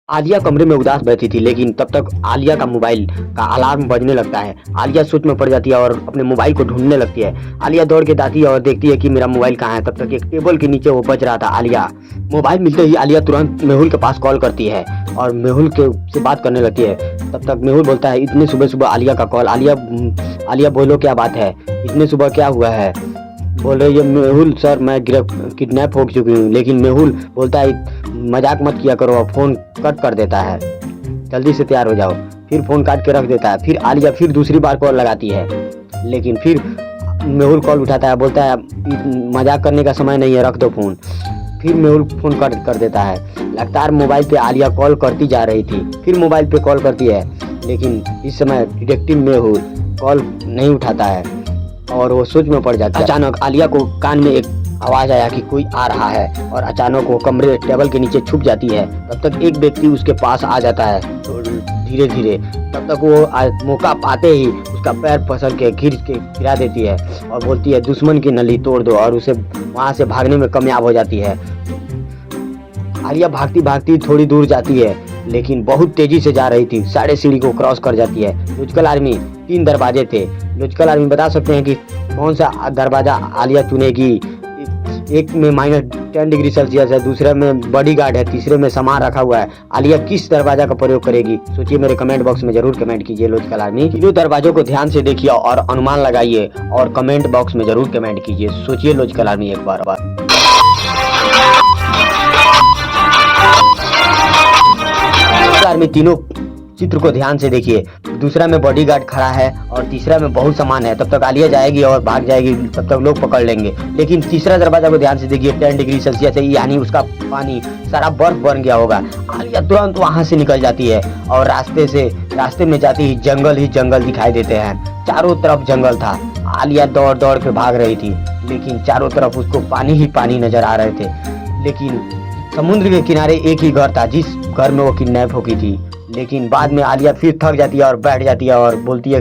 आलिया कमरे में उदास बैठी थी, लेकिन तब तक आलिया का मोबाइल का अलार्म बजने लगता है। आलिया सोच में पड़ जाती है और अपने मोबाइल को ढूंढने लगती है। आलिया दौड़ के जाती है और देखती है कि मेरा मोबाइल कहाँ है। तब तक एक टेबल के नीचे वो बज रहा था। आलिया मोबाइल मिलते ही आलिया तुरंत मेहुल के पास कॉल करती है और मेहुल के से बात करने लगती है। तब तक मेहुल बोलता है, इतनी सुबह सुबह आलिया का कॉल। आलिया बोलो क्या बात है, इतने सुबह क्या हुआ है। बोल रही है मेहुल सर मैं किडनैप हो चुकी हूँ। लेकिन मेहुल बोलता है मजाक मत किया करो, फोन कट कर देता है, जल्दी से तैयार हो जाओ। फिर फोन काट के रख देता है। फिर आलिया फिर दूसरी बार कॉल लगाती है, लेकिन फिर मेहुल कॉल उठाता है, बोलता है मजाक करने का समय नहीं है, रख दो फोन। फिर मेहुल फोन कट कर देता है। लगातार मोबाइल पे आलिया कॉल करती जा रही थी, फिर मोबाइल पे कॉल करती है, लेकिन इस समय डिटेक्टिव मेहुल कॉल नहीं उठाता है और वो सोच में पड़ जाता है। अचानक आलिया को कान में एक आवाज आया कि कोई आ रहा है और अचानक वो कमरे टेबल के नीचे छुप जाती है। तब तक एक व्यक्ति उसके पास आ जाता है तो धीरे धीरे। तब तक वो मौका पाते ही उसका पैर पकड़ के घिर के गिरा देती है और बोलती है दुश्मन की नली तोड़ दो, और उसे वहां से भागने में कामयाब हो जाती है। आलिया भागती भागती थोड़ी दूर जाती है, लेकिन बहुत तेजी से जा रही थी। साढ़े सीढ़ी को क्रॉस कर जाती है। लुचकल आर्मी 3 दरवाजे थे। लुचकल आर्मी बता सकते हैं कि कौन सा दरवाजा आलिया चुनेगी। एक में -10 डिग्री सेल्सियस है, दूसरे में बॉडीगार्ड है, तीसरे में सामान रखा हुआ है। आलिया किस दरवाजा का प्रयोग करेगी, सोचिए। मेरे कमेंट बॉक्स में जरूर कमेंट कीजिए। लुचकल आर्मी तीनों दरवाजों को ध्यान से देखिए और अनुमान लगाइए और कमेंट बॉक्स में जरूर कमेंट कीजिए। सोचिए लुचकल आर्मी एक बार। आर्मी तीनों चित्र को ध्यान से देखिए। दूसरा में बॉडीगार्ड खड़ा है और तीसरा में बहुत सामान है। तब तक आलिया जाएगी और भाग जाएगी, तब तक लोग पकड़ लेंगे। लेकिन तीसरा दरवाजा को ध्यान से देखिए, 10 डिग्री सेल्सियस है, यानी उसका पानी सारा बर्फ बन गया होगा। आलिया तुरंत वहां से निकल जाती है और रास्ते में जाती ही जंगल दिखाई देते हैं। चारों तरफ जंगल था। आलिया दौड़ दौड़ के भाग रही थी, लेकिन चारों तरफ उसको पानी ही पानी नजर आ रहे थे। लेकिन समुद्र के किनारे एक ही घर था जिस घर में वो किडनैप हो गई थी। लेकिन बाद में आलिया फिर थक जाती है और बैठ जाती है और बोलती है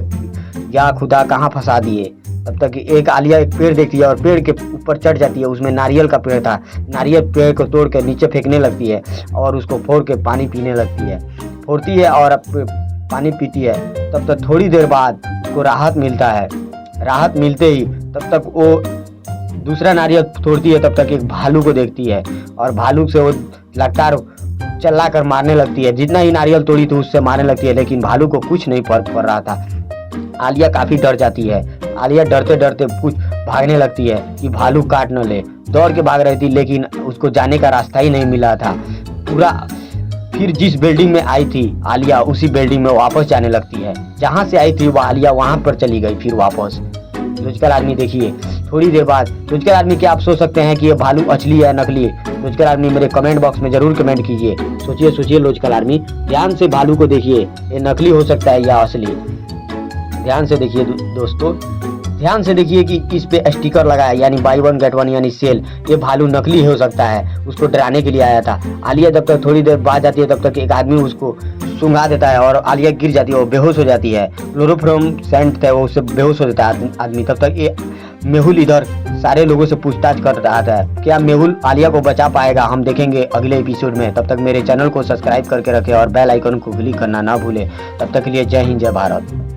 या खुदा कहाँ फंसा दिए। तब तक आलिया एक पेड़ देखती है और पेड़ के ऊपर चढ़ जाती है। उसमें नारियल का पेड़ था। नारियल पेड़ को तोड़ कर नीचे फेंकने लगती है और उसको फोड़ के पानी पीने लगती है। फोड़ती है और पानी पीती है। तब तक थोड़ी देर बाद उसको राहत मिलता है। राहत मिलते ही तब तक वो दूसरा नारियल तोड़ती है। तब तक एक भालू को देखती है और भालू से वो लगातार चिल्ला कर मारने लगती है। जितना ही नारियल तोड़ी तो उससे मारने लगती है, लेकिन भालू को कुछ नहीं फर्क पड़ रहा था। आलिया काफी डर जाती है। आलिया डरते डरते कुछ भागने लगती है कि भालू काट न ले। दौड़ के भाग रही थी, लेकिन उसको जाने का रास्ता ही नहीं मिला था पूरा। फिर जिस बिल्डिंग में आई थी आलिया, उसी बिल्डिंग में वापस जाने लगती है। जहाँ से आई थी वो आलिया वहां पर चली गई फिर वापस। लुचकल आदमी देखिए, थोड़ी देर बाद लुचकल आदमी क्या आप सोच सकते हैं कि ये भालू असली है नकली। लुचकल आदमी मेरे कमेंट बॉक्स में जरूर कमेंट कीजिए। सोचिए लुचकल आदमी, ध्यान से भालू को देखिए, ये नकली हो सकता है या असली। ध्यान से देखिए दोस्तों, ध्यान से देखिए कि इस पे स्टिकर लगा है, यानी बाय 1 गेट 1 यानी सेल। ये भालू नकली हो सकता है, उसको डराने के लिए आया था। आलिया जब तक थोड़ी देर बाद जाती है, तब तक एक आदमी उसको सूंघा देता है और आलिया गिर जाती है, वो बेहोश हो जाती है। क्लोरोफॉर्म सेंट था, वो उससे बेहोश हो जाता है आदमी। तब तक ये मेहुल इधर सारे लोगों से पूछताछ कर रहा था, क्या मेहुल आलिया को बचा पाएगा। हम देखेंगे अगले एपिसोड में। तब तक मेरे चैनल को सब्सक्राइब करके रखें और बेल आइकन को क्लिक करना ना भूलें। तब तक के लिए जय हिंद जय भारत।